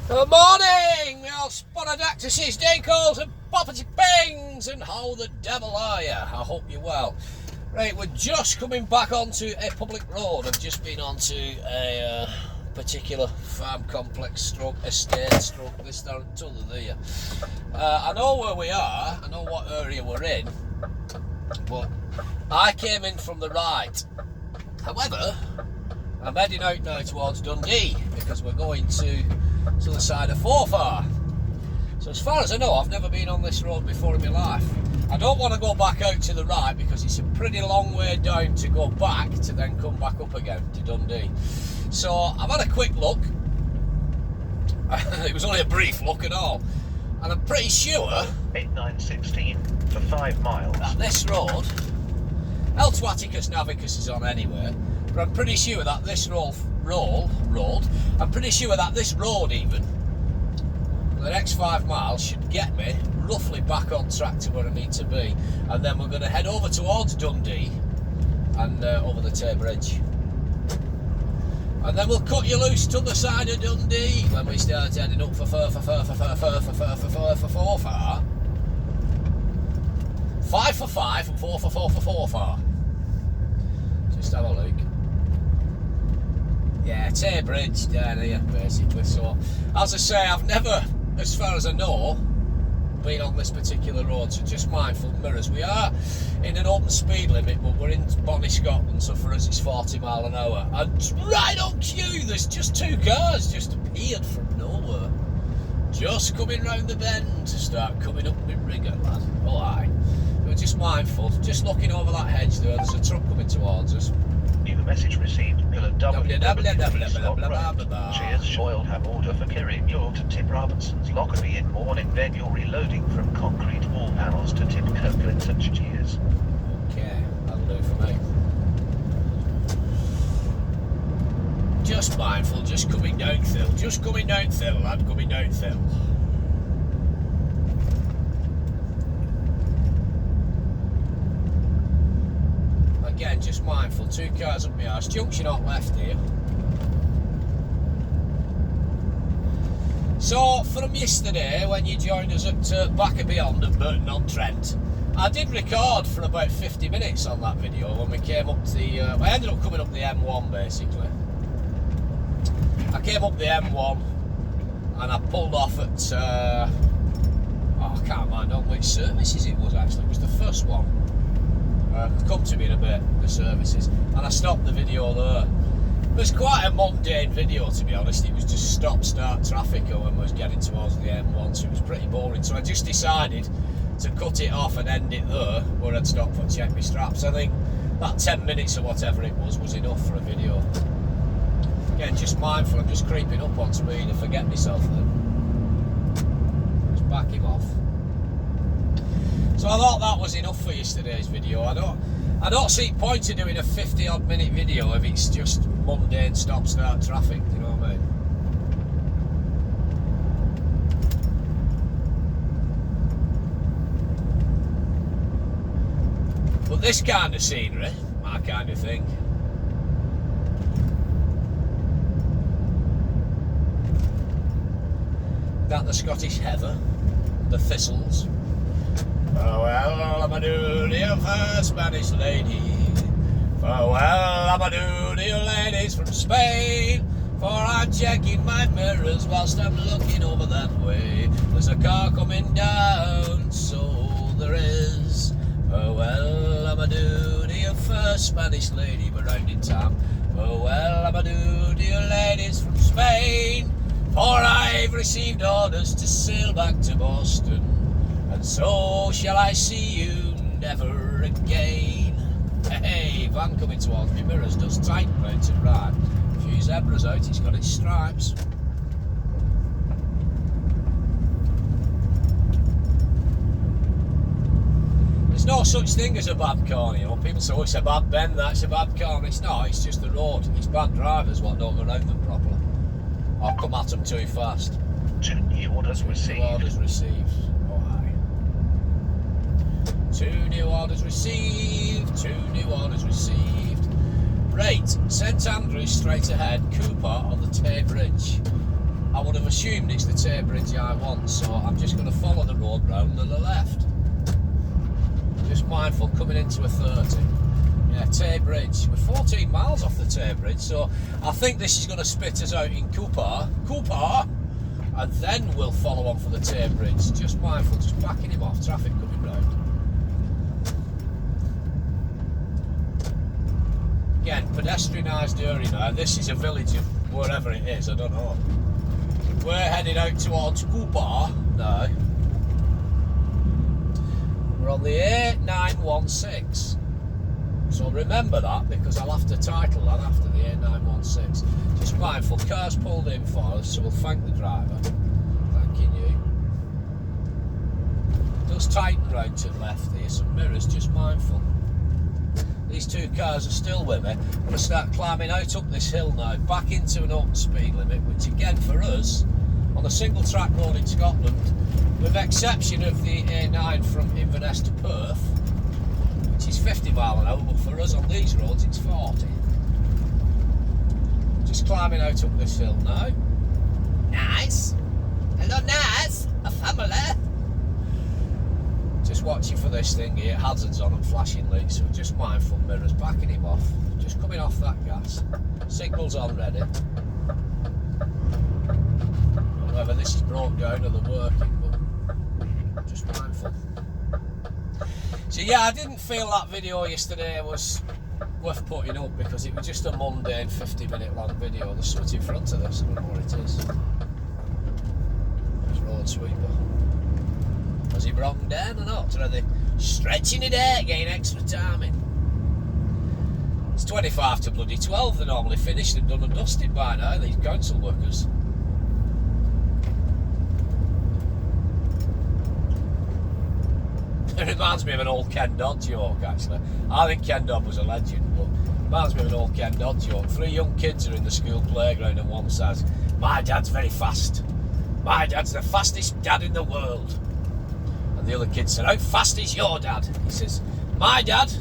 Good morning, we all spotted actresses, decals and poppity pings, and how the devil are you? I hope you're well. Right, we're just coming back onto a public road. I've just been onto a particular farm complex stroke estate stroke this down to there. I know where we are, I know what area we're in, but I came in from the right. However, I'm heading out now towards Dundee because we're going to the side of Forfar. So as far as I know, I've never been on this road before in my life. I don't want to go back out to the right because it's a pretty long way down to go back to then come back up again to Dundee. So I've had a quick look. It was only a brief look and all. And I'm pretty sure A916 for 5 miles. that this road, El Twaticus Navicus is on anyway, but I'm pretty sure that this I'm pretty sure that this road even, the next 5 miles should get me roughly back on track to where I need to be. And then we're going to head over towards Dundee and over the Tay Bridge. And then we'll cut you loose to the side of Dundee when we start heading up for Forfar. 5 for 5 and 4 for Forfar. Just have a look. Yeah, Tay Bridge down here basically. So, as I say, I've never, as far as I know, been on this particular road, so just mindful mirrors. We are in an open speed limit, but we're in Bonnie, Scotland, so for us it's 40 mile an hour. And right on cue, there's just 2 cars just appeared from nowhere. Just coming round the bend to start coming up with rigor, lad. Oh aye. We're just mindful, just looking over that hedge there, there's a truck coming towards us. New message received. Pillar Cheers, Shoyle have order for Kerry Mule to Tip Robinson's Lockerbie in morning. Then you're reloading from concrete wall panels to Tip Kirkland and cheers. Okay, that'll do for me. Just mindful, just coming down Thill, lad, coming down Thill. Again, just mindful, 2 cars up my arse, junction up left here. So, from yesterday, when you joined us at Back and Beyond at Burton-on-Trent, I did record for about 50 minutes on that video when we came up the... I ended up coming up the M1 basically. I came up the M1 and I pulled off at... I can't mind on which services it was actually, it was the first one. Come to me in a bit, the services, and I stopped the video there. It was quite a mundane video, to be honest. It was just stop-start traffic when we was getting towards the M1, so it was pretty boring. So I just decided to cut it off and end it there, where I'd stop and check my straps. I think that 10 minutes or whatever it was enough for a video. Again, just mindful, I'm just creeping up on speed and forget myself then. Just back him off. So I thought that was enough for yesterday's video. I don't see point in doing a 50-odd minute video if it's just mundane stop-start traffic, you know what I mean? But this kind of scenery, my kind of thing. That the Scottish heather, the thistles. Farewell, Amadou, dear fair Spanish lady. Farewell, Amadou, dear ladies from Spain. For I'm checking my mirrors whilst I'm looking over that way. There's a car coming down, so there is. Farewell, Amadou, dear fair Spanish lady. We're round in town. Farewell, Amadou, dear ladies from Spain. For I've received orders to sail back to Boston. And so shall I see you never again. Hey, van coming towards me, mirrors does tight round to right. A few zebras out, it's got its stripes. There's no such thing as a bad corner, you know. People say, oh, it's a bad bend, that's a bad corner. It's not, it's just the road. It's bad drivers what don't go around them properly. Or come at them too fast. 2 new orders received. 2 orders received. 2 new orders received, 2 new orders received. Right, St Andrews straight ahead, Cooper on the Tay Bridge. I would have assumed it's the Tay Bridge I want, so I'm just going to follow the road round to the left. Just mindful, coming into a 30. Yeah, Tay Bridge. We're 14 miles off the Tay Bridge, so I think this is going to spit us out in Cooper, and then we'll follow on for the Tay Bridge. Just mindful, just backing him off, traffic coming round. Again, pedestrianised area now. This is a village of wherever it is, I don't know. We're heading out towards Cooper now. We're on the A916. So remember that, because I'll have to title that after the A916. Just mindful, cars pulled in for us, so we'll thank the driver. Thanking you. It does tighten round to the left here, some mirrors, just mindful. These two cars are still with me. I'm going to start climbing out up this hill now, back into an open speed limit, which again for us, on a single track road in Scotland, with exception of the A9 from Inverness to Perth, which is 50 mile an hour, but for us on these roads it's 40. Just climbing out up this hill now. Nice. Hello, nice. A family. Just watching for this thing here, hazards on and flashing lights, so just mindful, mirrors, backing him off, just coming off that gas, signals on ready. Whether this is broke down or they're working, but just mindful. So yeah, I didn't feel that video yesterday was worth putting up because it was just a mundane 50-minute long video. There's something in front of this, I don't know what it is. There's road sweeper. Was he broken down or not? Or are they stretching it out, getting extra time in? It's 25 to bloody 12. They're normally finished and done and dusted by now, these council workers. It reminds me of an old Ken Dodd joke, actually. I think Ken Dodd was a legend, but it reminds me of an old Ken Dodd joke. 3 young kids are in the school playground and one says, "My dad's very fast. My dad's the fastest dad in the world." And the other kid said, "How fast is your dad?" He says, "My dad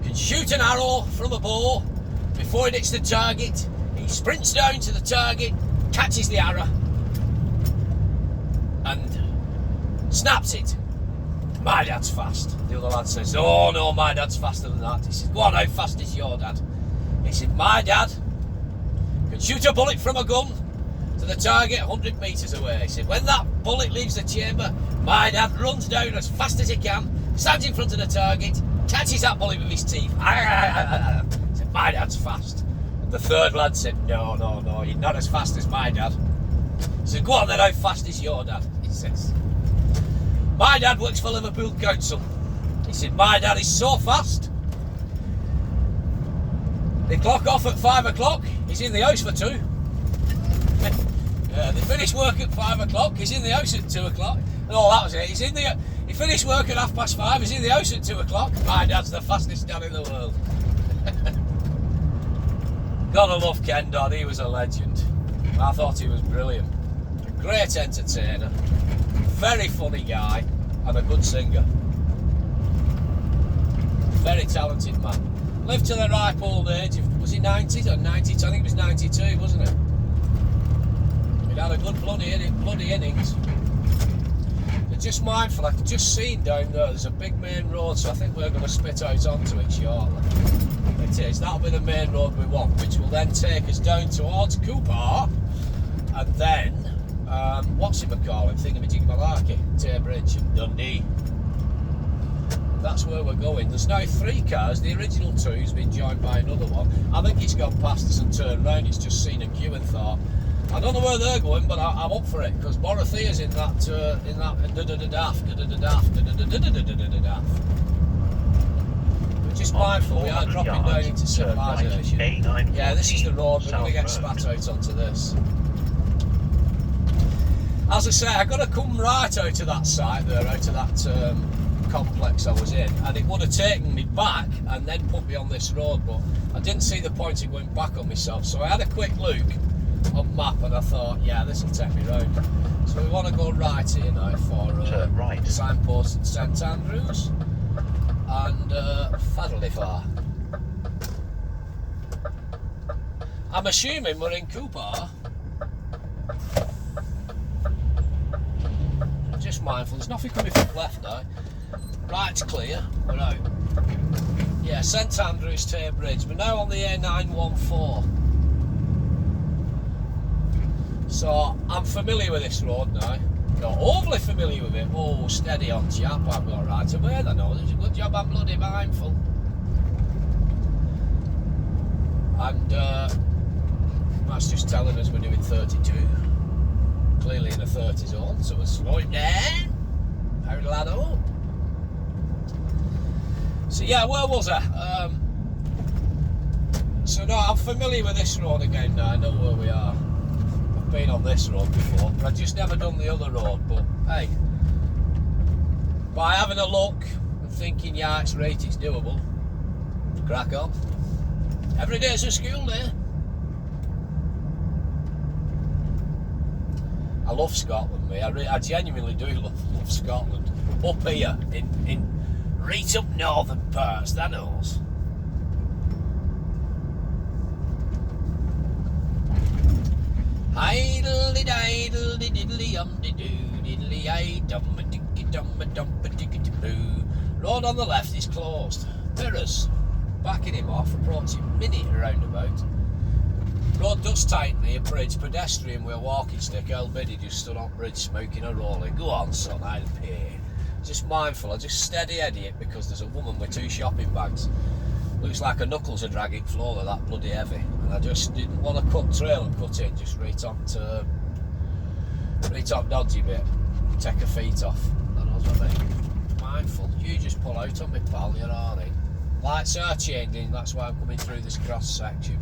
can shoot an arrow from a bow. Before it hits the target, he sprints down to the target, catches the arrow, and snaps it. My dad's fast." The other lad says, "Oh no, my dad's faster than that." He says, "Go on, how fast is your dad?" He said, "My dad can shoot a bullet from a gun to the target 100 metres away." He said, "When that bullet leaves the chamber, my dad runs down as fast as he can, stands in front of the target, catches that bullet with his teeth." He said, "My dad's fast." And the third lad said, no, you're not as fast as my dad." He said, "Go on then, how fast is your dad?" He says, "My dad works for Liverpool Council." He said, "My dad is so fast, they clock off at 5 o'clock, he's in the house for 2. They finish work at 5 o'clock, he's in the house at 2 o'clock. No, that was it. He finished work at 5:30, he's in the house at 2 o'clock. My dad's the fastest dad in the world." Gotta love Ken Dodd, he was a legend. I thought he was brilliant. A great entertainer. Very funny guy and a good singer. Very talented man. Lived to the ripe old age of, was he 90 or 92? I think it was 92, wasn't it? He'd had a good bloody innings. But just mindful, I've just seen down there's a big main road, so I think we're going to spit out onto it shortly. It is, that'll be the main road we want, which will then take us down towards Cooper, and then what's it called? Thingamajigmalarkey, Tay Bridge and Dundee. That's where we're going. There's now 3 cars. The original 2's been joined by another one. I think it's gone past us and turned round. It's just seen a queue and thought, I don't know where they're going, but I'm up for it because Borothea's in that But just mindful, we are dropping down into civilization. Yeah, this is the road. We're going to get spat out onto this. As I say, I've got to come right out of that site there, out of that complex I was in, and it would have taken me back and then put me on this road, but I didn't see the point of going back on myself, so I had a quick look on map and I thought, yeah, this will take me round. So we want to go right here now for right. signpost at St Andrews and Faddlefar. I'm assuming we're in Cooper. just mindful. There's nothing coming from the left now. Right's clear. We're out. Yeah, St Andrews, Tay Bridge. We're now on the A916. So I'm familiar with this road now. Not overly familiar with it. Oh, steady on, chap. I've got right away. I know. It's a good job I'm bloody mindful. And that's just telling us we're doing 32. Clearly in a 30 zone, so we're slowing down. Howdy laddo. So yeah, where was I? So no, I'm familiar with this road again now. I know where we are. I've been on this road before, but I've just never done the other road. But hey, by having a look and thinking, yeah, it's right, it's doable, crack on. Every day's a school day. I love Scotland, mate. I genuinely do love Scotland. Up here, in right up northern parts, that knows. Idly diddly diddly diddly diddly dum a dicky dum a dicky boo. Road on the left is closed. Mirrors. Backing him off, approaching minute roundabout. Road does tighten here, bridge, pedestrian with a walking stick. Old Biddy just stood on bridge smoking a rolling. Go on, son, I'll pay. Just mindful, I just steady eddy it because there's a woman with 2 shopping bags. Looks like her knuckles are dragging floor, they're that bloody heavy. And I just didn't want to cut trail and cut in, just right on dodgy bit. Take her feet off. That knows what I mean. Mindful, you just pull out on me, pal, you're alright. Lights are changing, that's why I'm coming through this cross section.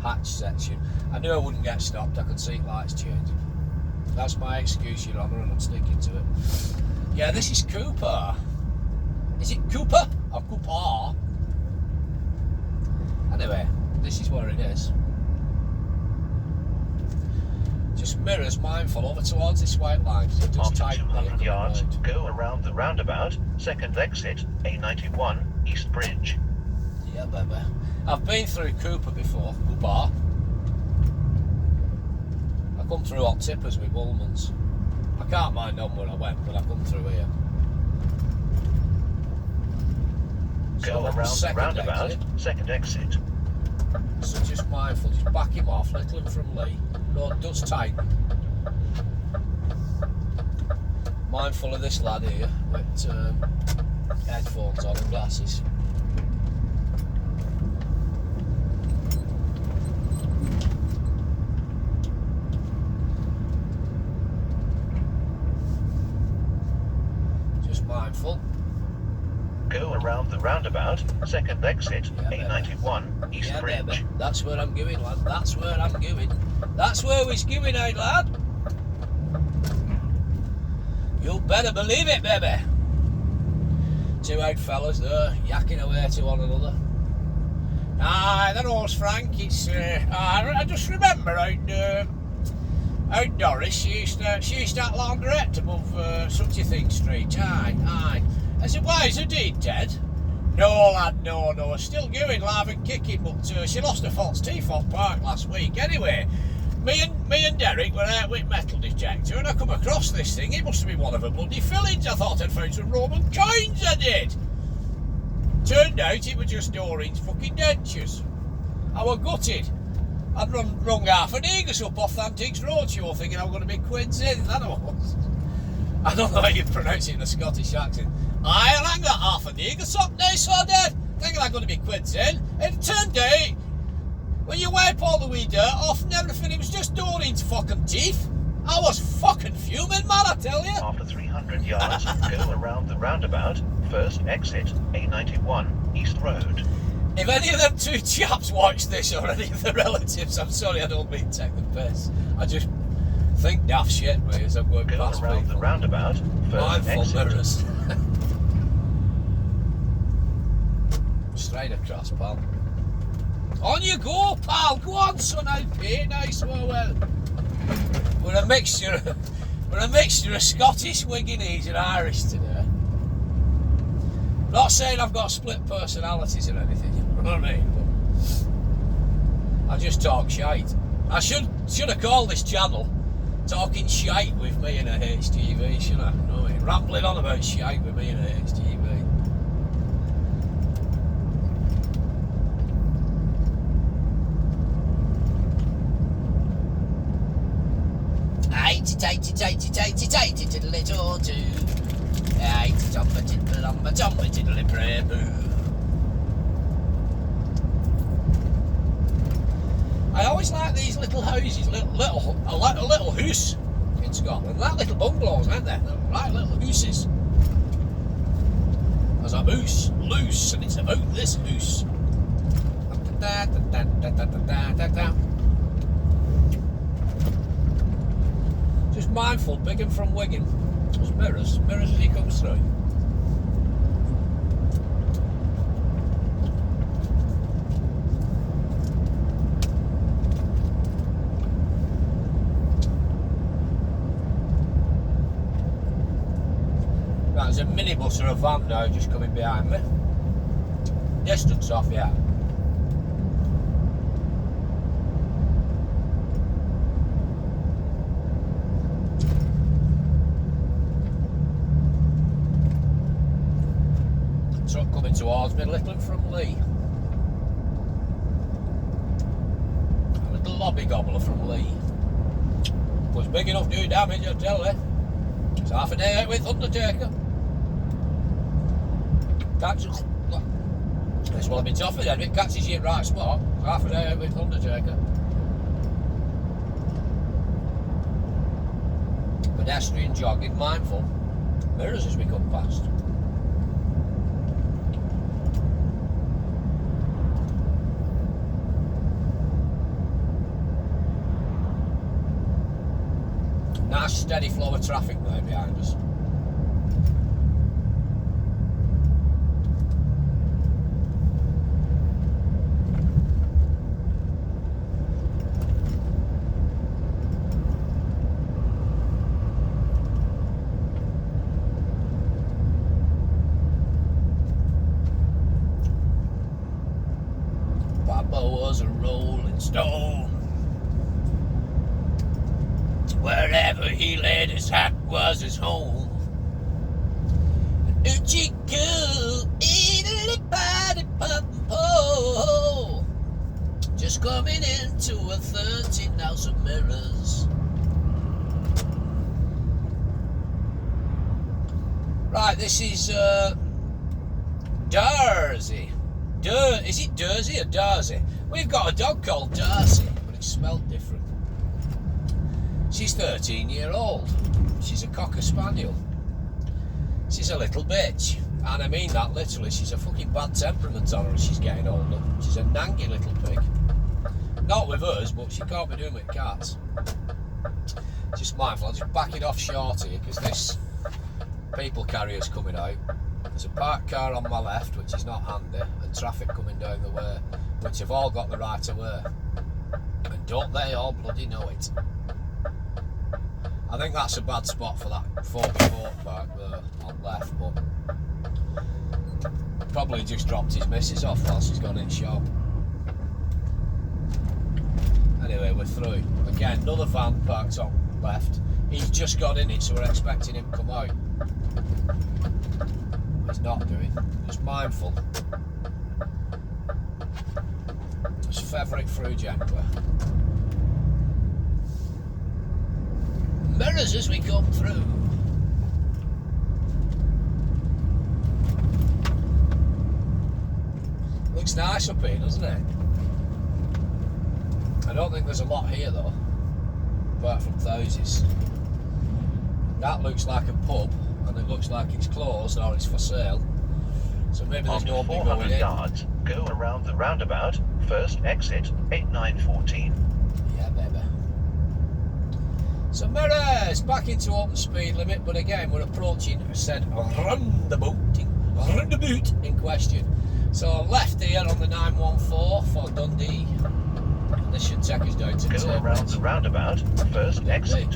Hatch section. I knew I wouldn't get stopped, I could see lights changing. That's my excuse, Your Honour, and I'm sticking to it. Yeah, this is Cooper. Is it Cooper? Or Cooper? Anyway, this is where it is. Just mirrors, mindful, over towards this white line. It does After 200 yards, right. go around the roundabout, second exit, A91, East Bridge. Yeah, baby. I've been through Cooper before. Cooper. I come through hot tippers with Woolmans. I can't mind on where I went, but I come through here. Go around the roundabout, second exit. So just mindful, just back him off, little him from Lee. Road does tighten. Mindful of this lad here with headphones on and glasses. Just mindful. Go around the roundabout, second exit, Yeah, A91, East Yeah, Bridge. baby. That's where I'm going, lad. That's where I'm going. That's where we're going, eh, lad? You better believe it, baby. 2 out fellas there, yakking away to one another. Aye, that was Frank. It's I just remember out Doris. She used that laundrette above such a thing street. Aye. I said, why is her deed dead? No, lad, no. Still going live and kicking, but she lost her false teeth on park last week. Anyway, me and Derek were out with metal detector, and I come across this thing. It must have been one of her bloody fillings. I thought I'd found some Roman coins. I did. Turned out it was just Doreen's fucking dentures. I was gutted. I'd rung half an Eagles up off the Antiques Roadshow thinking I was going to be quids in. That was. I don't know how you pronounce it in a Scottish accent. I'll hang that half an Eagles up now, so dead. Thinking I'm going to be quids in. It turned out, when you wipe all the wee dirt off and everything, it was just Doreen's fucking teeth. I was fucking fuming, man, I tell you. After 300 yards, go around the roundabout, first exit, A91, East Road. If any of them 2 chaps watch this, or any of the relatives, I'm sorry, I don't mean to take the piss. I just think daft shit, mate, as I'm going Go past around people. the roundabout, first Mindful exit. mirrors. Straight across, pal. On you go, pal. Go on, son. I'll pay nice. Well. We're a mixture of Scottish, Wigginese and Irish today. Not saying I've got split personalities or anything, you know what I mean? But I just talk shite. I should have called this channel talking shite with me in a HGV, shouldn't I? You know what I mean? Rambling on about shite with me in a HGV. Tighty, tiddly to do. Tighty tomba tiddle lumba tomba tiddly bray boo. I always like these little houses, little house in Scotland. Like little bungalows, aren't they? They're right little houses. There's a moose loose, and it's about this house. Just mindful, bigging from Wigan. There's mirrors as he comes through. Right, there's a minibus or a van now just coming behind me. Distance off, yeah. Truck coming towards me, little from Lee. A little lobby gobbler from Lee. Was big enough to do damage, I tell you. It's half a day out with Undertaker. Catches. This will have been tougher then, if it catches you in the right spot. It's half a day out with Undertaker. Pedestrian jogging, mindful. Mirrors as we come past. Nice steady flow of traffic there behind us. Papa was a rolling stone. Wherever he laid his hat was his home. Just coming into a 13 house of mirrors. Right, this is Darcy. Is it Dursey or Darcy? We've got a dog called Darcy, but it's spelled different. She's 13-year-old. She's a Cocker Spaniel. She's a little bitch. And I mean that literally. She's a fucking bad temperament on her as she's getting older. She's a nangy little pig. Not with us, but she can't be doing with cats. Just mindful. I'll just back it off short here because this people carrier's coming out. There's a parked car on my left, which is not handy, and traffic coming down the way, which have all got the right of way. And don't they all bloody know it? I think that's a bad spot for that 44 park there on left, but probably just dropped his missus off whilst he's gone in shop. Anyway, we're through. Again, another van parked on left. He's just got in it, so we're expecting him to come out. He's not doing. Just mindful. Just feather it through gently. Mirrors as we come through. Looks nice up here, doesn't it? I don't think there's a lot here though, apart from thousands. That looks like a pub, and it looks like it's closed or it's for sale. So maybe there's nobody going in. Yards, go around the roundabout, first exit, 8914. Yeah, baby. So mirrors, back into open speed limit, but again we're approaching said roundabout in question. So left here on the 914 for Dundee. And this should take us down to Go Tay around Bridge. the roundabout, first exit.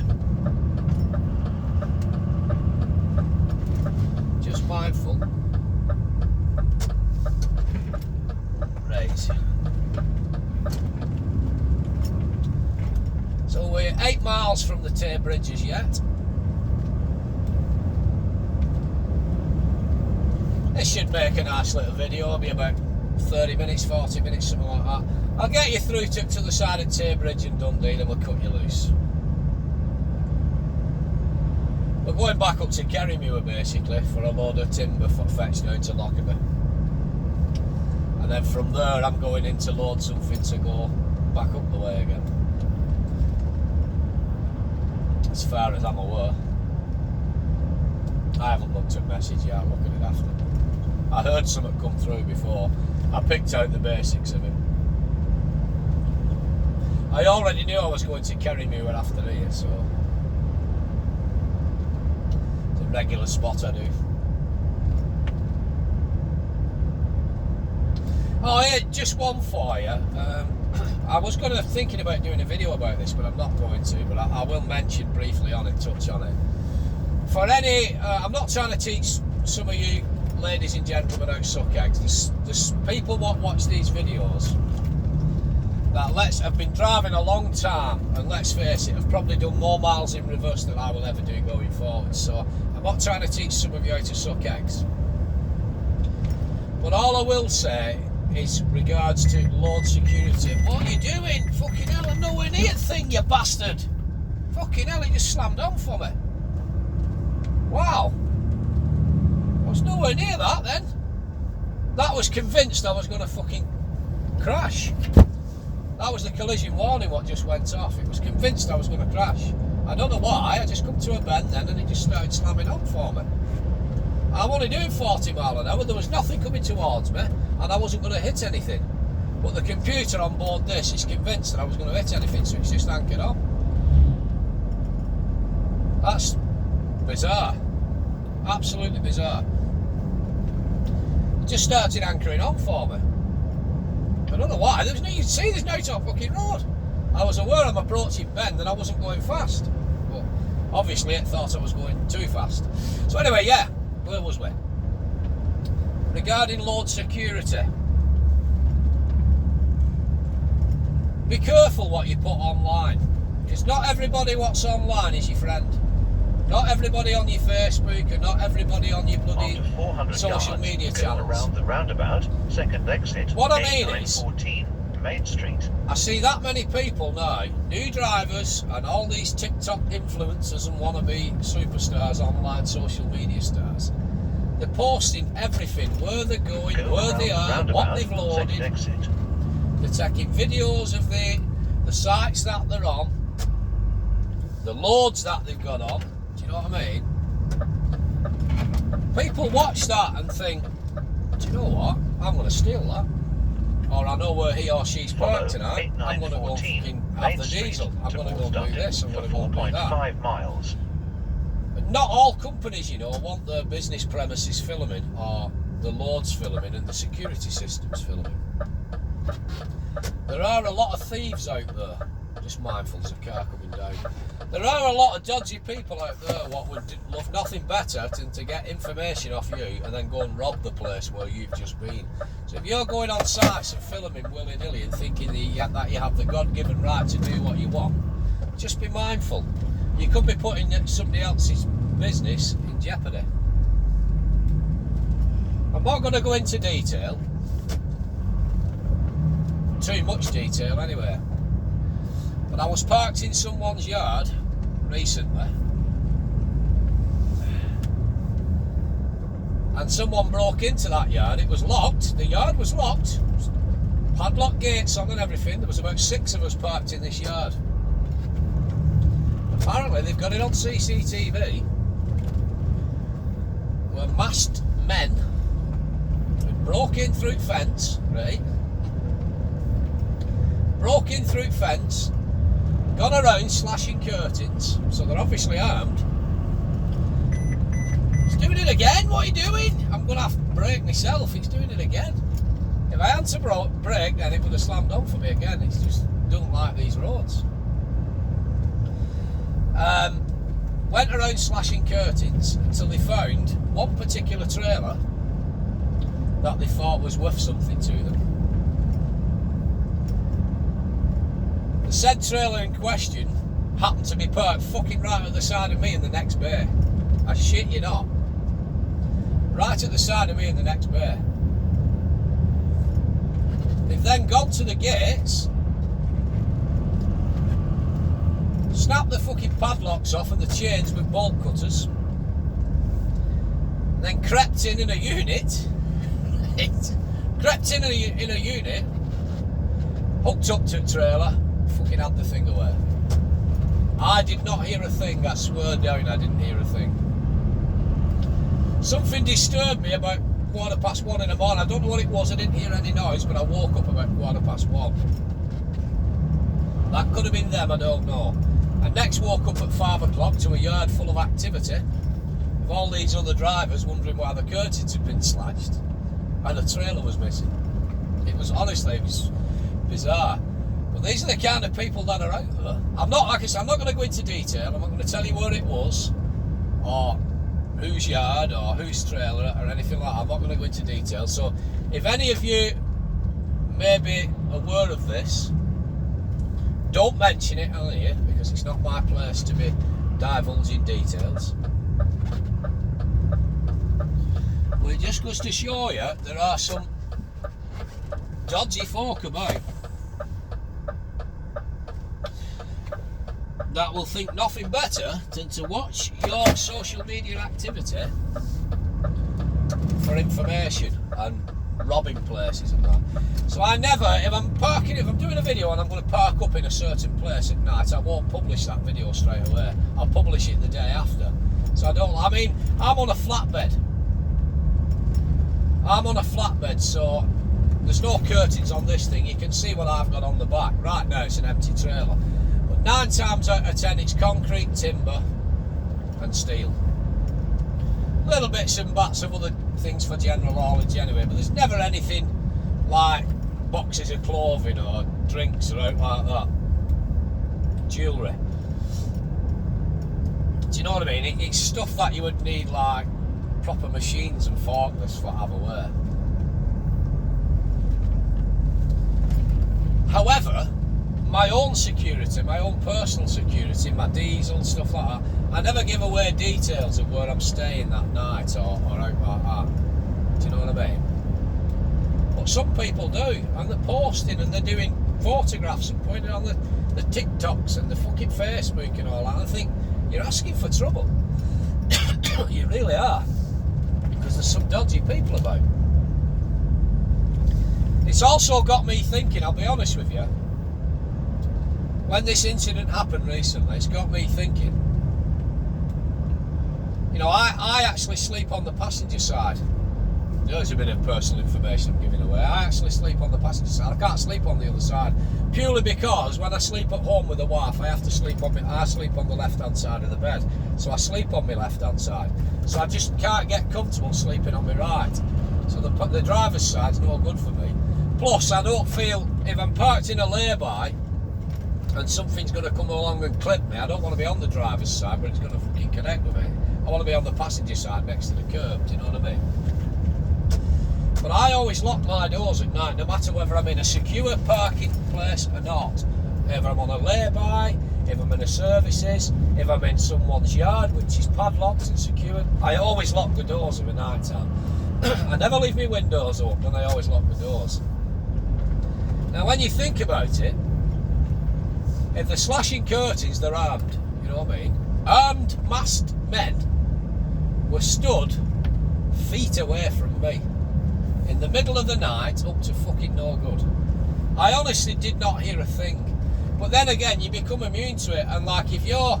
Just mindful. Right. So we're 8 miles from the Tay Bridge. it. This should make a nice little video. It'll be about 30 minutes, 40 minutes, something like that. I'll get you through to the side of Tay Bridge and Dundee, then we'll cut you loose. We're going back up to Kerrymuir basically for a load of timber for fetch down to Lockerbie. And then from there I'm going in to load something to go back up the way again. As far as I'm aware. I haven't looked at message yet, I'll look at it after. I heard something come through before. I picked out the basics of it. I already knew I was going to Kerrymuir after here, so it's a regular spot I do. Oh yeah, just one for you. I was thinking about doing a video about this, but I'm not going to. But I will mention briefly on it, touch on it. For any, I'm not trying to teach some of you ladies and gentlemen how to suck eggs. There's people what watch these videos that have been driving a long time, and let's face it, have probably done more miles in reverse than I will ever do going forward. So I'm not trying to teach some of you how to suck eggs. But all I will say is regards to load security. What are you doing? Fucking hell, I'm nowhere near the thing, you bastard. Fucking hell, he just slammed on for me. Wow. I was nowhere near that then. That was convinced I was going to fucking crash. That was the collision warning what just went off. It was convinced I was going to crash. I don't know why, I just come to a bend then and it just started slamming on for me. I'm only doing 40 mile an hour, there was nothing coming towards me and I wasn't going to hit anything. But the computer on board this is convinced that I was going to hit anything, so it's just anchored on. That's bizarre. Absolutely bizarre. It just started anchoring on for me. I don't know why. There's no, you see, there's no top fucking road. I was aware I'm approaching bend and I wasn't going fast. But obviously it thought I was going too fast. So anyway, yeah, where was we? Regarding load security. Be careful what you put online. Because not everybody what's online is your friend. Not everybody on your Facebook and not everybody on your bloody social media channels. Around the roundabout, second exit. What I mean is, A914 Main Street. I see that many people now, new drivers and all these TikTok influencers and wannabe superstars, online social media stars. They're posting everything, where they're going, where they are, what they've loaded. They're taking videos of the sites that they're on, the loads that they've got on. Do you know what I mean? People watch that and think, do you know what? I'm going to steal that. Or I know where he or she's parked tonight. I'm going to go fucking have the diesel. I'm going to go do this. I'm going to go do that. 4.5 miles. But not all companies, you know, want their business premises filming or the loads filming and the security systems filming. There are a lot of thieves out there. Just mindful, there's a car coming down. There are a lot of dodgy people out there what would love nothing better than to get information off you and then go and rob the place where you've just been. So if you're going on sites and filming willy-nilly and thinking that you have the God-given right to do what you want, just be mindful. You could be putting somebody else's business in jeopardy. I'm not going to go into detail. Too much detail anyway. But I was parked in someone's yard recently and someone broke into that yard. It was locked, the yard was locked, padlock gates on and everything. There was about 6 of us parked in this yard. Apparently they've got it on CCTV where masked men broke in through fence, right? Broke in through fence, gone around slashing curtains, so they're obviously armed. He's doing it again, what are you doing? I'm going to have to brake myself, he's doing it again. If I hadn't brake, then it would have slammed on for me again. He just doesn't like these roads. Went around slashing curtains until they found one particular trailer that they thought was worth something to them. The said trailer in question happened to be parked fucking right at the side of me in the next bay. I shit you not. Right at the side of me in the next bay. They've then gone to the gates, snapped the fucking padlocks off and the chains with bolt cutters, then crept in a unit, crept in a unit, hooked up to a trailer, fucking had the thing away. I did not hear a thing, I swear down I didn't hear a thing. Something disturbed me about 1:15 in the morning. I don't know what it was, I didn't hear any noise, but I woke up about 1:15. That could have been them, I don't know. I next woke up at 5 o'clock to a yard full of activity, with all these other drivers wondering why the curtains had been slashed and the trailer was missing. It was, honestly, it was bizarre. But these are the kind of people that are out there. I'm not, like I said, I'm not going to go into detail. I'm not going to tell you where it was, or whose yard, or whose trailer, or anything like that. I'm not going to go into detail. So, if any of you may be aware of this, don't mention it on here, because it's not my place to be divulging details. But it just goes to show you there are some dodgy folk about that will think nothing better than to watch your social media activity for information and robbing places and that. So I never, if I'm doing a video and I'm going to park up in a certain place at night, I won't publish that video straight away. I'll publish it the day after. So I'm on a flatbed. So there's no curtains on this thing. You can see what I've got on the back. Right now it's an empty trailer. But 9 times out of 10 it's concrete, timber and steel. Little bits and bats of other things for general haulage anyway, but there's never anything like boxes of clothing or drinks or out like that. Jewellery. Do you know what I mean? It's stuff that you would need, like proper machines and forklifts for have away. However, my own security, my own personal security, my diesel, stuff like that, I never give away details of where I'm staying that night or out like that. Do you know what I mean? But some people do, and they're posting and they're doing photographs and putting it on the TikToks and the fucking Facebook and all that. I think you're asking for trouble. You really are. Because there's some dodgy people about. It's also got me thinking, I'll be honest with you, when this incident happened recently, it's got me thinking. You know, I actually sleep on the passenger side. There's a bit of personal information I'm giving away. I actually sleep on the passenger side. I can't sleep on the other side, purely because when I sleep at home with the wife, I sleep on the left-hand side of the bed. So I sleep on my left-hand side. So I just can't get comfortable sleeping on my right. So the driver's side's no good for me. Plus, I don't feel, if I'm parked in a lay-by and something's going to come along and clip me, I don't want to be on the driver's side, but it's going to fucking connect with me. I want to be on the passenger side next to the curb, do you know what I mean? But I always lock my doors at night, no matter whether I'm in a secure parking place or not. If I'm on a lay-by, if I'm in a services, if I'm in someone's yard, which is padlocked and secured, I always lock the doors at night time. I never leave my windows open, and I always lock the doors. Now, when you think about it, if they're slashing curtains, they're armed. You know what I mean? Armed, masked men were stood feet away from me in the middle of the night, up to fucking no good. I honestly did not hear a thing. But then again, you become immune to it, and like if you're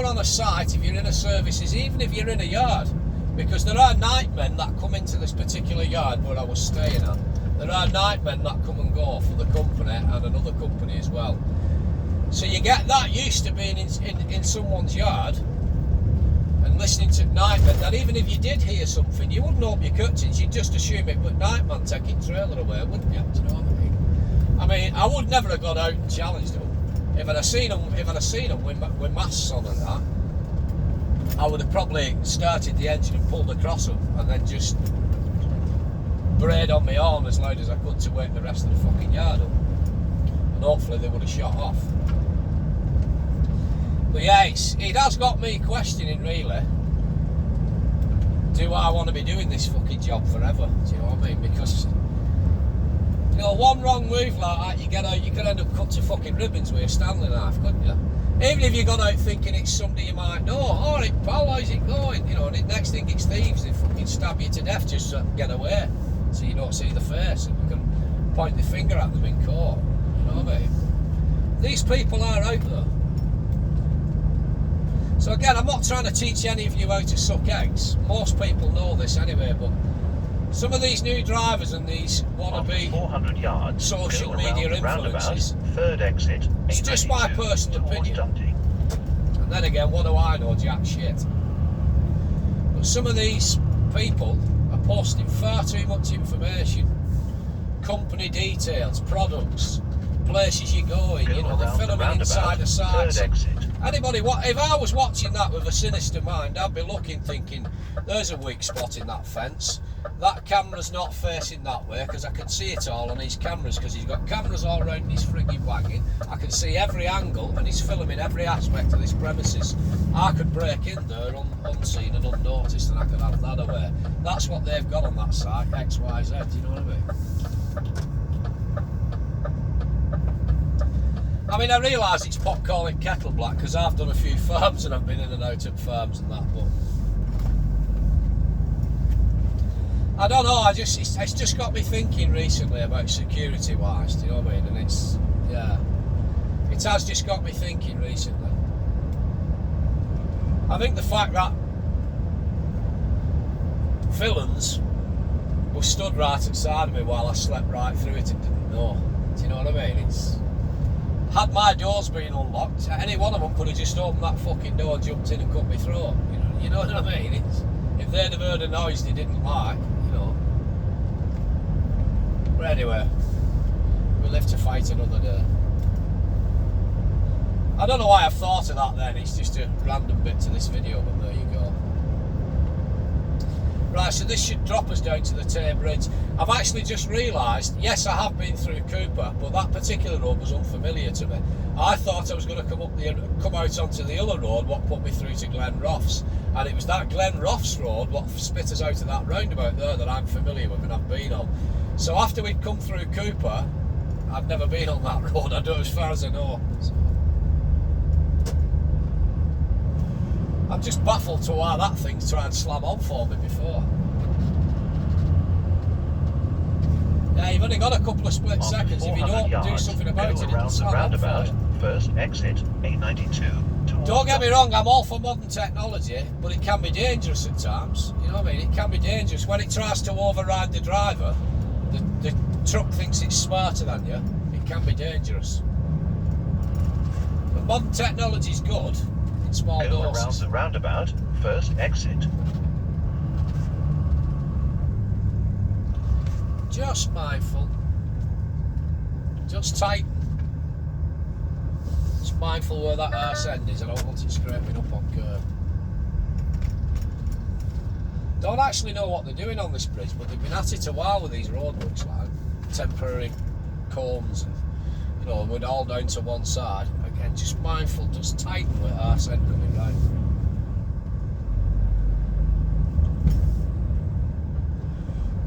on a site, if you're in a services, even if you're in a yard, because there are nightmen that come into this particular yard where I was staying at. There are nightmen that come and go for the company and another company as well. So you get that used to being in someone's yard and listening to nightmen, that even if you did hear something, you wouldn't open your curtains, you'd just assume it was nightman taking trailer away, wouldn't you? Do you know what I mean? I would never have got out and challenged them. If I'd have seen them with masks on and that, I would have probably started the engine and pulled across them and then just brayed on my horn as loud as I could to wake the rest of the fucking yard up. And hopefully they would have shot off. But yeah, it has got me questioning, really. Do I want to be doing this fucking job forever? Do you know what I mean? Because, you know, one wrong move like that, you could end up cut to fucking ribbons with a Stanley knife, couldn't you? Even if you got out thinking it's somebody you might know, alright pal, how's it going? You know, and the next thing it's thieves, they fucking stab you to death just to get away, so you don't see the face, and you can point the finger at them in court. You know what I mean? These people are out there. So again, I'm not trying to teach any of you how to suck eggs. Most people know this anyway, but some of these new drivers and these wannabe 400 yards, social media influencers, third exit, it's just my personal opinion. Dundee. And then again, what do I know? Jack shit. But some of these people are posting far too much information. Company details, products, places you're going, you know, they're filming inside the sites. Anybody, if I was watching that with a sinister mind, I'd be looking, thinking, there's a weak spot in that fence. That camera's not facing that way, because I can see it all on his cameras, because he's got cameras all around his frigging wagon. I can see every angle, and he's filming every aspect of this premises. I could break in there unseen and unnoticed, and I could have that away. That's what they've got on that site, X, Y, Z, you know what I mean? I mean, I realise it's pot calling kettle black, because I've done a few firms and I've been in and out of firms and that, but I don't know, it's just got me thinking recently about security wise, do you know what I mean? And it's, yeah, it has just got me thinking recently. I think the fact that villains were stood right outside of me while I slept right through it and didn't know, do you know what I mean? Had my doors been unlocked, any one of them could have just opened that fucking door, jumped in and cut me throat. You know what I mean? If they'd have heard a noise they didn't like, you know. But anyway, we live to fight another day. I don't know why I've thought of that then, it's just a random bit to this video, but there you go. Right, so this should drop us down to the Tay Bridge. I've actually just realised, yes, I have been through Cooper, but that particular road was unfamiliar to me. I thought I was going to come out onto the other road, what put me through to Glen Roffs, and it was that Glen Roffs road what spit us out of that roundabout there that I'm familiar with and I've been on. So after we'd come through Cooper, I'd never been on that road, I don't, as far as I know. So I'm just baffled to why that thing's trying to slam on for me before. Yeah, you've only got a couple of split seconds. If you don't do something about it, it'll slam on for you. First exit, A92. Don't get me wrong, I'm all for modern technology, but it can be dangerous at times. You know what I mean? It can be dangerous. When it tries to override the driver, the truck thinks it's smarter than you, it can be dangerous. But modern technology is good. Small Go doses. around the roundabout, first exit. Just mindful. Just tighten. Just mindful where that arse end is. I don't want it scraping up on curb. Don't actually know what they're doing on this bridge, but they've been at it a while with these roadworks, like temporary cones, and you know, we're all down to one side. Again, just mindful, just tighten with arse end coming down.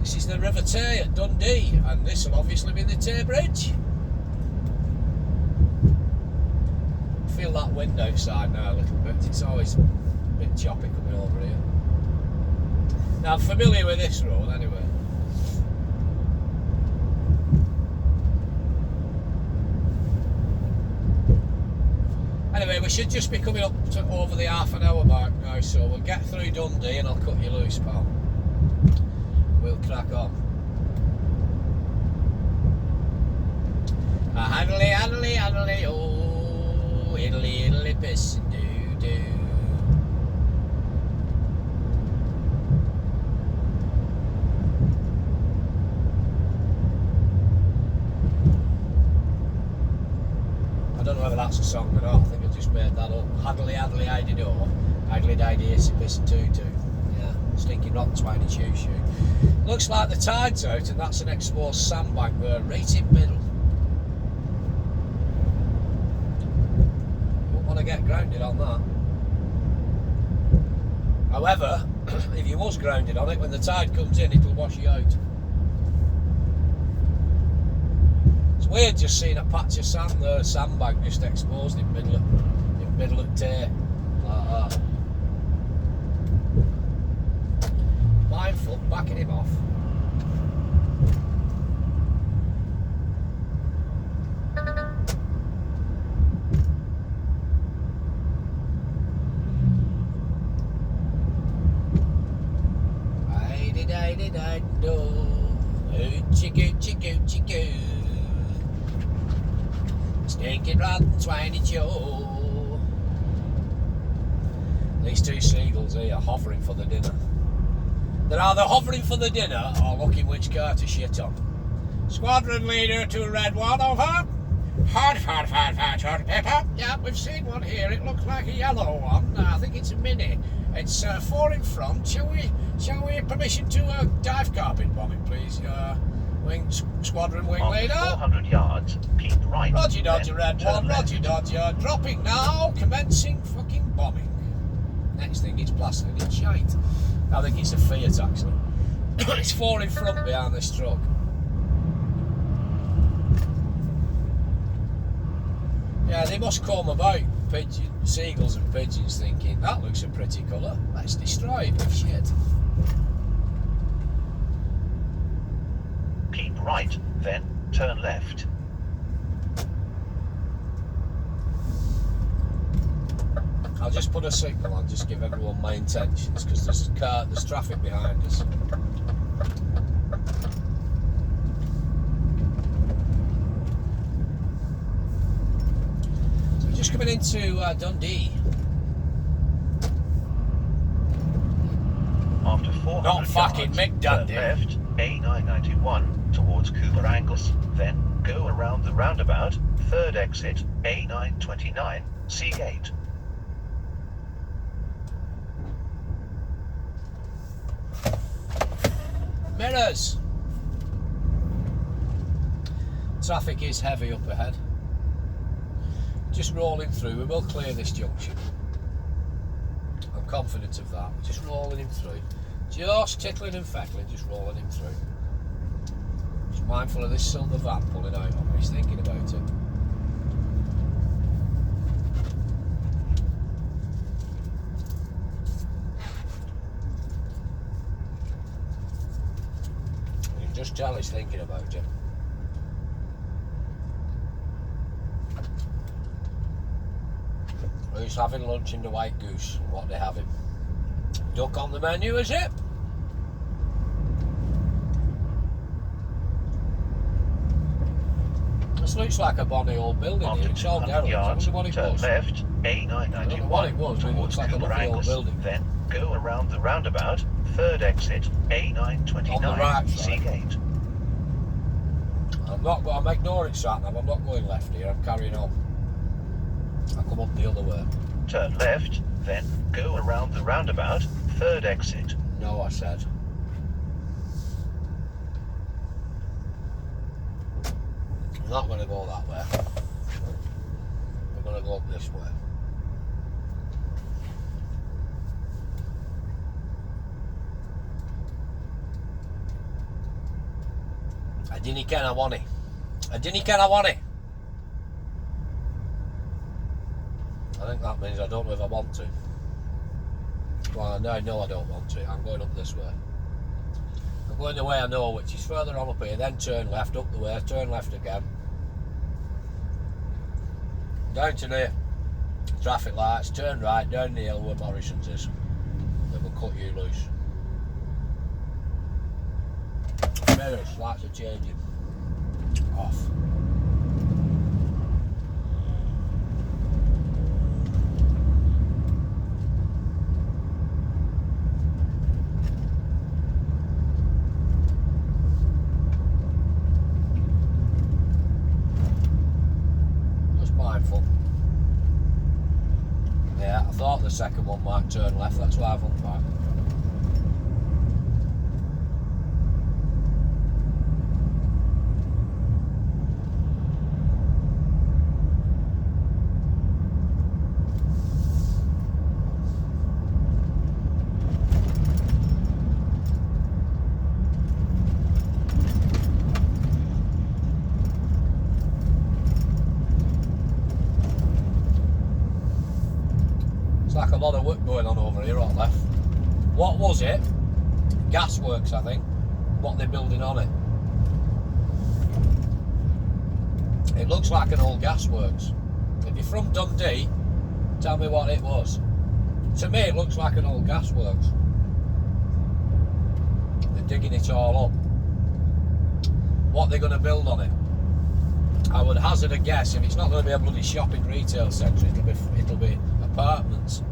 This is the River Tay at Dundee, and this will obviously be the Tay Bridge. Feel that wind outside now a little bit. It's always a bit choppy coming over here. Now I'm familiar with this road anyway. Anyway, we should just be coming up to over the half an hour mark now, so we'll get through Dundee and I'll cut you loose, pal. We'll crack on. Handly, handly, handly, oh, idly, idly, piss and do. I don't know whether that's a song or not. I think I just made that up. Haddly, haddly, idly, do. Idly, idly, issy, piss and do. Yeah, stinking rotten, swiney, shoo. Looks like the tide's out, and that's an exposed sandbank there, right in middle. Don't want to get grounded on that. However, if you was grounded on it, when the tide comes in, it'll wash you out. It's weird just seeing a patch of sand there, a sandbank just exposed in middle of Tay, like that. Mindful, backing him off. Stinking rotten swiney Joe. These two seagulls here are hovering for the dinner. They're either hovering for the dinner or looking which car to shit on. Squadron leader to red one, over. Hard, pepper. Yeah, we've seen one here. It looks like a yellow one. I think it's a mini. It's 4 in front. Shall we permission to dive carpet bombing, please? Squadron wing leader. 400 yards, keep right. Roger Dodger red one. Roger Dodger. Dropping now. Commencing fucking bombing. Next thing, it's plastering in shite. I think it's a Fiat actually. It's 4 in front behind this truck. Yeah, they must come about seagulls and pigeons thinking, that looks a pretty colour, let's destroy it with shit. Keep right, then turn left. I'll just put a signal on, just give everyone my intentions, because there's traffic behind us. So we're just coming into Dundee. After 400 Not fucking yards, Mick turn Dundee. left, A991 towards Cooper Angus, then go around the roundabout, third exit, A929, Seagate. Mirrors! Traffic is heavy up ahead. Just rolling through, we will clear this junction. I'm confident of that. Just rolling him through. Just tickling and feckling, just rolling him through. Just mindful of this silver van pulling out on me, he's thinking about it. You can just tell he's thinking about it. Who's having lunch in the White Goose? What they having? Duck on the menu, is it? This looks like a bonny old building here. It's all derelict. I wonder what it turn was. left, I don't know what it was, A991 but it towards looks like a Cooper lovely old Angus, building. then go around the roundabout, third exit, A929, On the right side. Seagate. I'm ignoring sat nav. I'm not going left here. I'm carrying on. I'll come up the other way. Turn left, then go around the roundabout, third exit. No, I said. I'm not going to go that way. I'm going to go up this way. I didn't ken I want it. I didn't ken I want it. I think that means I don't know if I want to. Well, no, I know I don't want to. I'm going up this way. I'm going the way I know, which is further on up here, then turn left, up the way, turn left again. Down to the traffic lights, turn right, down the hill where Morrison's is. Then we'll cut you loose. Mirrors, lights are changing. Off. Just mindful. Yeah, I thought the second one might turn left, that's why I've hung back. going on over here on left. What was it? Gasworks, I think. What they're building on it. It looks like an old gasworks. If you're from Dundee, tell me what it was. To me, it looks like an old gasworks. They're digging it all up. What they're going to build on it? I would hazard a guess, if it's not going to be a bloody shopping retail centre, it'll be apartments.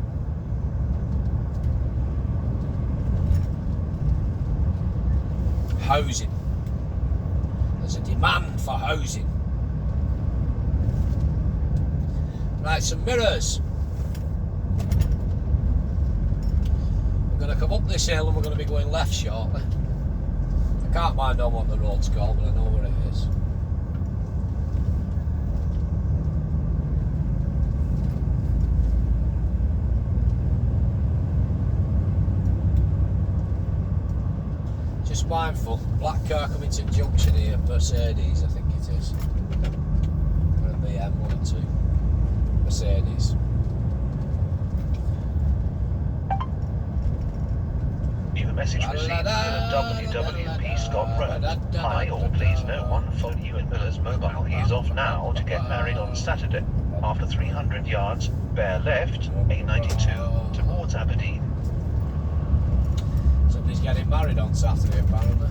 Housing. There's a demand for housing. Right, some mirrors. We're going to come up this hill and we're going to be going left shortly. I can't mind on what the road's called, but I know where it is. Just mindful, black car coming to junction here, Mercedes I think it is. Or a BM12. Mercedes. New message received in WWP Scott Road. Hi all, please no one phone you in Miller's mobile. He's off now to get married on Saturday. After 300 yards, bear left, A92, towards Aberdeen. Somebody's getting married on Saturday apparently.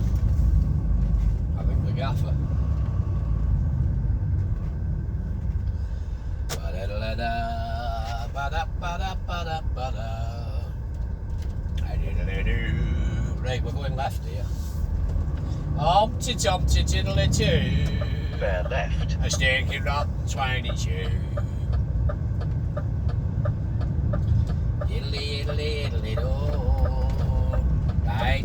I think the gaffer. Right, we're going left here. Humpty Dumpty Tiddly Too. Bear left. A stinking rotten 22. Diddly diddly diddly do. Right,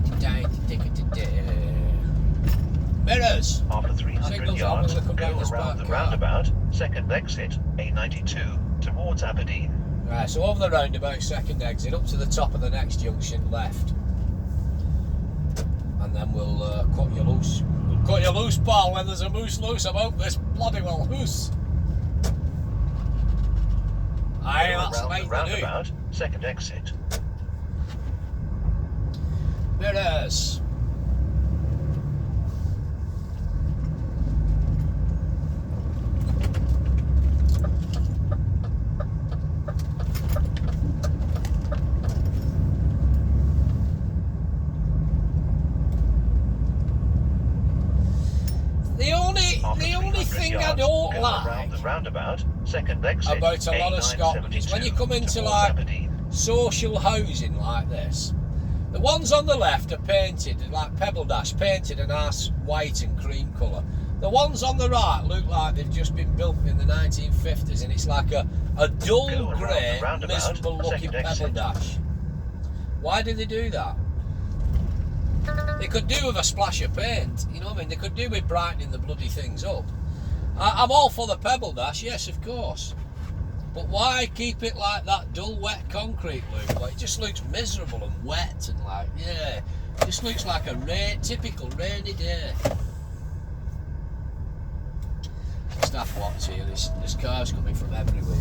mirrors. After 300 Signals yards, on, go around the roundabout, second exit, A92, towards Aberdeen. Right, so over the roundabout, second exit, up to the top of the next junction, left. And then we'll cut you loose. We'll cut you loose, pal, when there's a moose loose. I hope this bloody well loose. Aye, that's around right the roundabout, second exit. Mirrors. The only thing I don't like around the roundabout, second exit, about a lot of Scotland is when you come into like social housing like this, the ones on the left are painted like Pebble Dash, painted a nice white and cream colour. The ones on the right look like they've just been built in the 1950s, and it's like a dull grey, miserable looking Pebble Dash. Why do they do that? They could do with a splash of paint, you know what I mean? They could do with brightening the bloody things up. I'm all for the Pebble Dash, yes, of course. But why keep it like that dull, wet concrete look? Like, it just looks miserable and wet and like, yeah, it just looks like a typical rainy day. Staff watch here, there's cars coming from everywhere.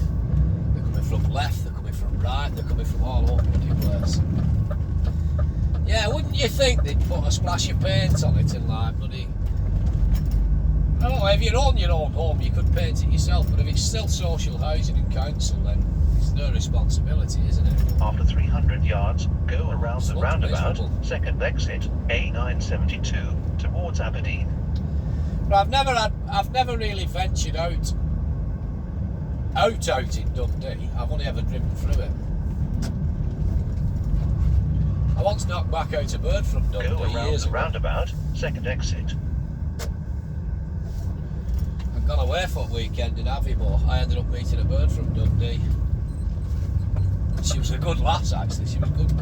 They're coming from left, they're coming from right, they're coming from all over the place. Yeah, wouldn't you think they'd put a splash of paint on it and like bloody... I don't know, if you own your own home you could paint it yourself, but if it's still social housing and council then it's their responsibility, isn't it? After 300 yards, go around the roundabout, second exit, A972, towards Aberdeen. But I've never really ventured out in Dundee. I've only ever driven through it. I once knocked back out a bird from Dundee go around years the ago. roundabout, second exit. I've gone away for a weekend in Aviemore. I ended up meeting a bird from Dundee. She was a good lass actually, she was good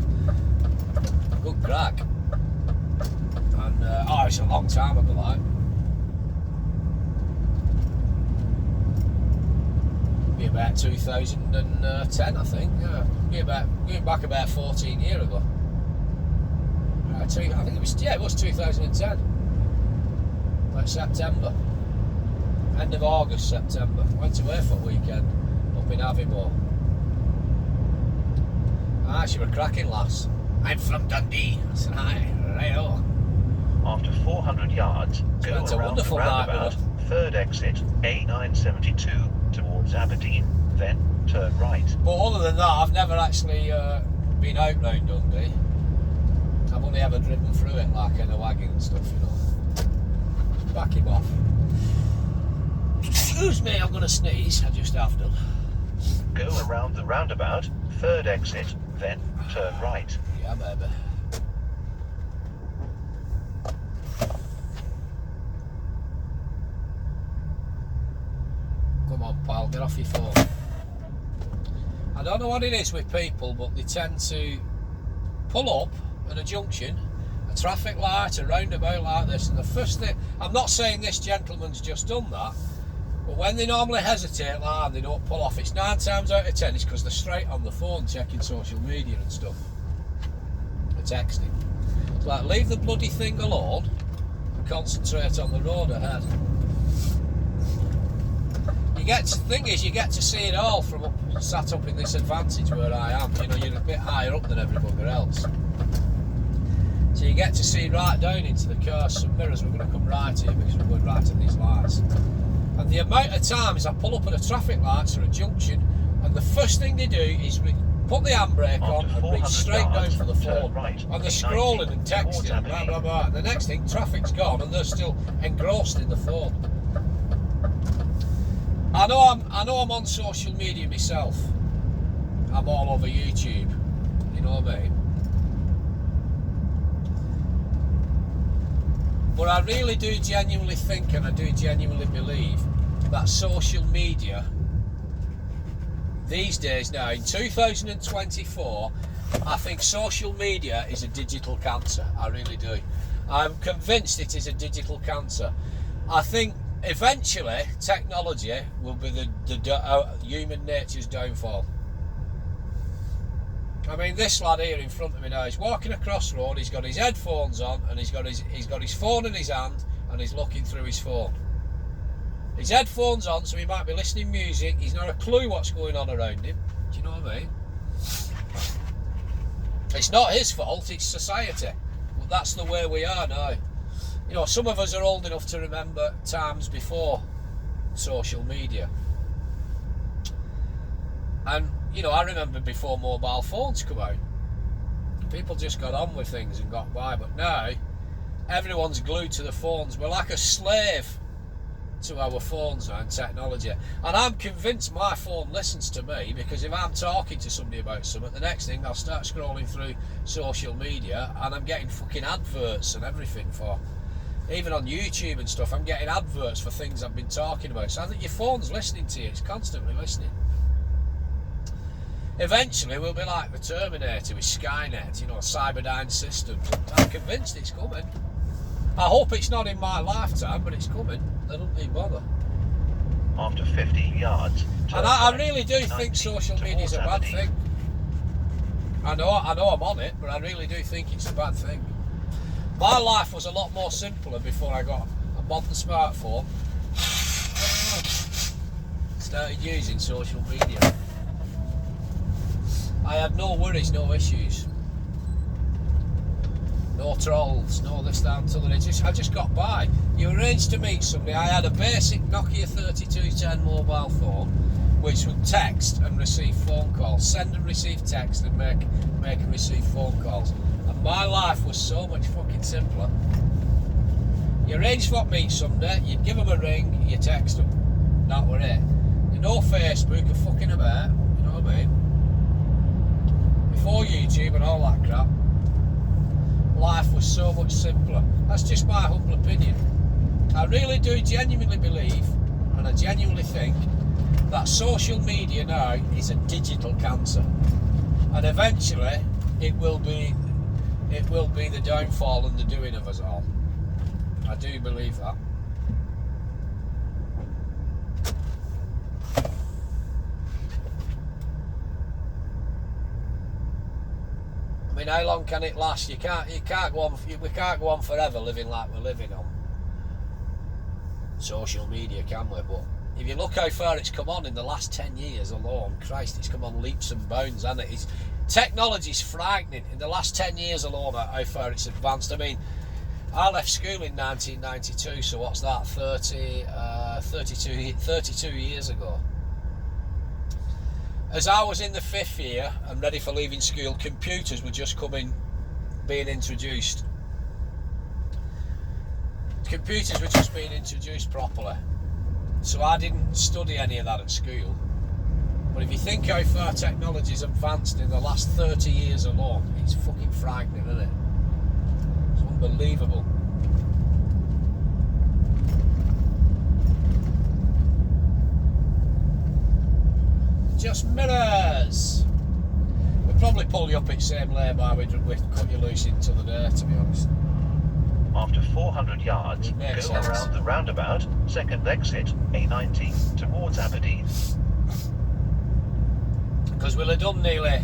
crack. And oh, it's a long time ago like. Be about 2010 I think, yeah. Going back about 14 years ago. I think it was 2010. Like September. End of August, September. Went away for a weekend up in Aviemore. Ah, she were cracking, lass. I'm from Dundee. I said, aye, right-o. After 400 yards, go It's a around the wonderful night, roundabout, third exit, A972 towards Aberdeen, then turn right. But other than that, I've never actually been out round Dundee. I've only ever driven through it, like in a wagon and stuff, you know. Back him off. Excuse me, I'm going to sneeze. I just have done. Go around the roundabout, third exit, then turn right. Yeah, baby. Come on, pal, get off your phone. I don't know what it is with people, but they tend to pull up at a junction, a traffic light, a roundabout like this, and the first thing, I'm not saying this gentleman's just done that, but when they normally hesitate like and they don't pull off, it's 9 times out of 10 it's because they're straight on the phone checking social media and stuff. They're texting. It's like, leave the bloody thing alone and concentrate on the road ahead. The thing is, you get to see it all from sat up in this advantage where I am. You know, you're a bit higher up than everybody else. So you get to see right down into the car. Some mirrors, we're going to come right here because we're going right at these lights. And the amount of times I pull up at a traffic lights or a junction, and the first thing they do is put the handbrake on and reach straight down for the phone. Right, And they're scrolling and texting and blah blah blah. And the next thing, traffic's gone and they're still engrossed in the phone. I know I'm on social media myself. I'm all over YouTube. You know what I mean? But I really do genuinely think, and I do genuinely believe, that social media these days now, in 2024, I think social media is a digital cancer. I really do. I'm convinced it is a digital cancer. I think eventually technology will be the human nature's downfall. I mean, this lad here in front of me now, he's walking across the road, he's got his headphones on and he's got his phone in his hand and he's looking through his phone. His headphones on, so he might be listening music, he's not a clue what's going on around him. Do you know what I mean? It's not his fault, it's society. But that's the way we are now. You know, some of us are old enough to remember times before social media. And, you know, I remember before mobile phones come out. People just got on with things and got by. But now, everyone's glued to the phones. We're like a slave to our phones now and technology. And I'm convinced my phone listens to me, because if I'm talking to somebody about something, the next thing I'll start scrolling through social media and I'm getting fucking adverts and everything for... Even on YouTube and stuff, I'm getting adverts for things I've been talking about. So I think your phone's listening to you, it's constantly listening. Eventually, we'll be like the Terminator with Skynet, you know, Cyberdyne systems. I'm convinced it's coming. I hope it's not in my lifetime, but it's coming. I don't need bother. After 50 yards, and I really do think social media is a bad thing. I know I'm on it, but I really do think it's a bad thing. My life was a lot more simpler before I got a modern smartphone. Started using social media. I had no worries, no issues. No trolls, no this, that and t'other. I just got by. You arranged to meet somebody. I had a basic Nokia 3210 mobile phone, which would text and receive phone calls. Send and receive text and make and receive phone calls. And my life was so much fucking simpler. You arranged for meet somebody, you'd give them a ring, you text them. That were it. No Facebook or fucking about, you know what I mean? Before YouTube and all that crap, life was so much simpler. That's just my humble opinion. I really do genuinely believe, and I genuinely think, that social media now is a digital cancer. And eventually, it will be the downfall and the doing of us all. I do believe that. I mean, how long can it last? We can't go on forever living like we're living on social media, can we? But If you look how far it's come on in the last 10 years alone, Christ, it's come on leaps and bounds, hasn't it? Technology's frightening. In the last 10 years alone, how far it's advanced. I mean, I left school in 1992, so what's that, 32 years ago. As I was in the 5th year and ready for leaving school, computers were just being introduced. Computers were just being introduced properly. So I didn't study any of that at school. But if you think how far technology's advanced in the last 30 years alone, it's fucking frightening, isn't it? It's unbelievable. Just mirrors. We'll probably pull you up at same lay-by we'd cut you loose into the day, to be honest. After 400 yards, go sense. around the roundabout, second exit, A19, towards Aberdeen. Because we'll have done nearly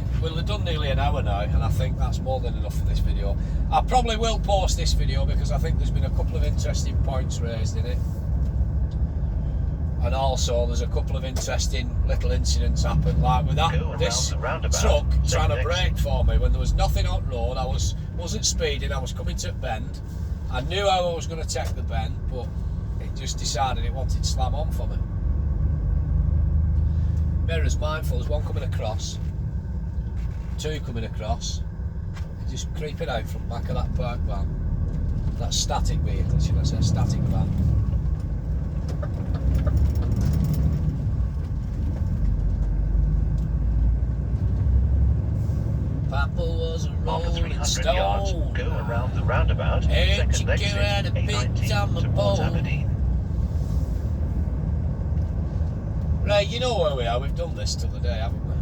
an hour now, and I think that's more than enough for this video. I probably will post this video because I think there's been a couple of interesting points raised in it. And also there's a couple of interesting little incidents happened, like with this truck trying to brake for me when there was nothing on road. I wasn't speeding, I was coming to a bend. I knew how I was going to take the bend, but it just decided it wanted to slam on for me. Mirrors mindful, there's one coming across, two coming across, just creeping out from the back of that park van. That static vehicle, should I say, static van. Papa was a rolling stone. Yards, go around the roundabout, second exit, A19, towards Aberdeen. Right, you know where we are. We've done this till the day, haven't we?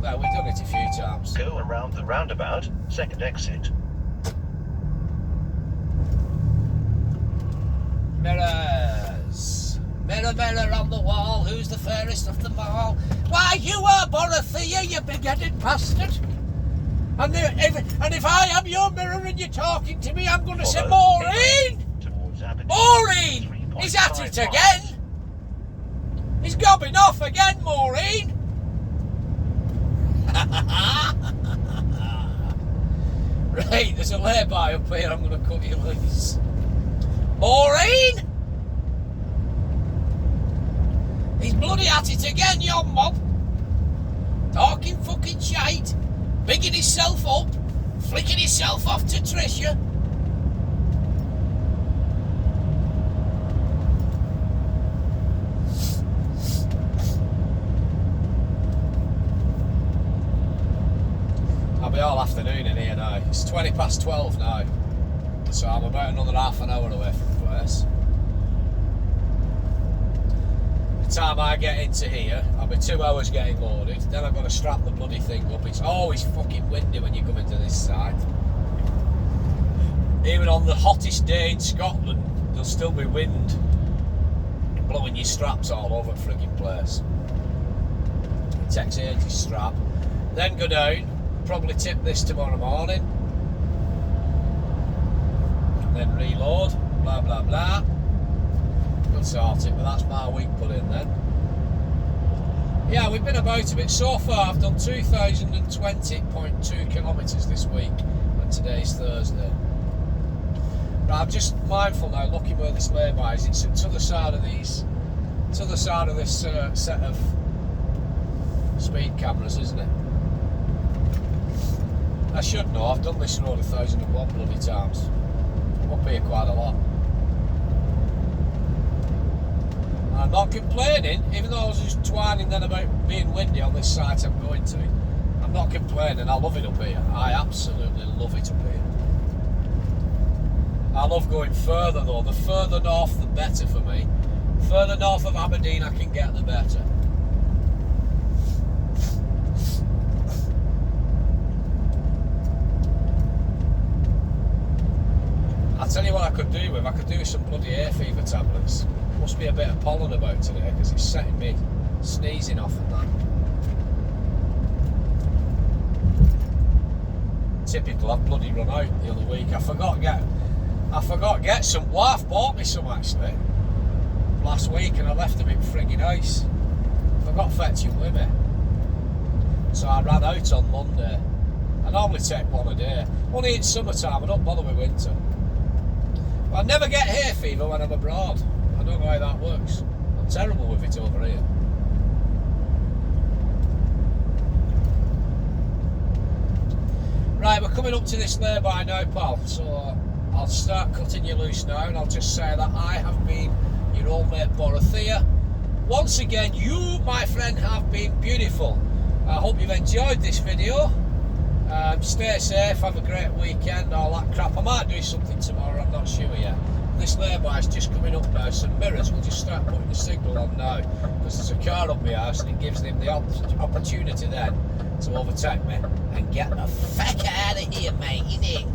Well, we've done it a few times. Go around the roundabout, second exit. Mirrors. Mirror, mirror on the wall, who's the fairest of them all? Why, you are Borothea, you big-headed bastard. And if I am your mirror and you're talking to me, I'm going to say, Maureen! Maureen! He's at it again! He's gobbing off again, Maureen! Right, there's a lay-by up here, I'm going to cut you loose. Maureen! He's bloody at it again, yon mob! Talking fucking shite, bigging himself up, flicking himself off to Tricia. I'll be all afternoon in here now. It's 20 past 12 now, so I'm about another half an hour away from the place. The time I get into here, I'll be 2 hours getting loaded, then I've got to strap the bloody thing up. It's always fucking windy when you come into this site. Even on the hottest day in Scotland, there'll still be wind blowing your straps all over the frigging place. It takes ages to strap. Then go down, probably tip this tomorrow morning. Then reload, blah blah blah. We'll sort it, but that's my week put in then. Yeah, we've been about a bit. So far I've done 2,020.2 kilometres this week, and today's Thursday. Right, I'm just mindful now, looking where this lay-by is. It's to the side of these, to the side of this set of speed cameras, isn't it? I should know, I've done this road 1,001 bloody times. I'm up here quite a lot. I'm not complaining, even though I was just twining then about being windy on this site I'm going to. I'm not complaining, I love it up here. I absolutely love it up here. I love going further though. The further north the better for me. Further north of Aberdeen I can get, the better. I'll tell you what I could do with. I could do some bloody hay fever tablets. Must be a bit of pollen about today because it's setting me sneezing off and that. Typical, I've bloody run out the other week. I forgot to get some. Wife bought me some actually. last week and I left them in frigging ice. Forgot to fetch him with me. So I ran out on Monday. I normally take one a day. Only in summertime, I don't bother with winter. But I never get hay fever when I'm abroad. I don't know how that works. I'm terrible with it over here. Right, we're coming up to this lay-by now, pal. So I'll start cutting you loose now, and I'll just say that I have been your old mate Borothea. Once again, you, my friend, have been beautiful. I hope you've enjoyed this video. Stay safe, have a great weekend, all that crap. I might do something tomorrow, I'm not sure yet. This lay-by is just coming up now, some mirrors. We'll just start putting the signal on now, because there's a car up my house and it gives them the opportunity then to overtake me and get the fuck out of here, mate, innit?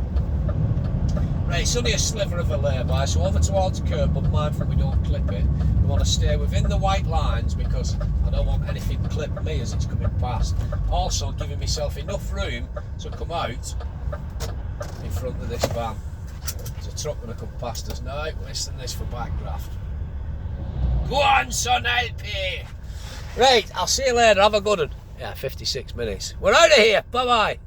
Right, it's only a sliver of a lay-by, so over towards the curb, but mindful we don't clip it. We want to stay within the white lines because I don't want anything to clip me as it's coming past. Also giving myself enough room to come out in front of this van. There's a truck going to come past us now. Listen to this for backdraft. Go on, son, help me! Right, I'll see you later. Have a good one. Yeah, 56 minutes. We're out of here. Bye-bye.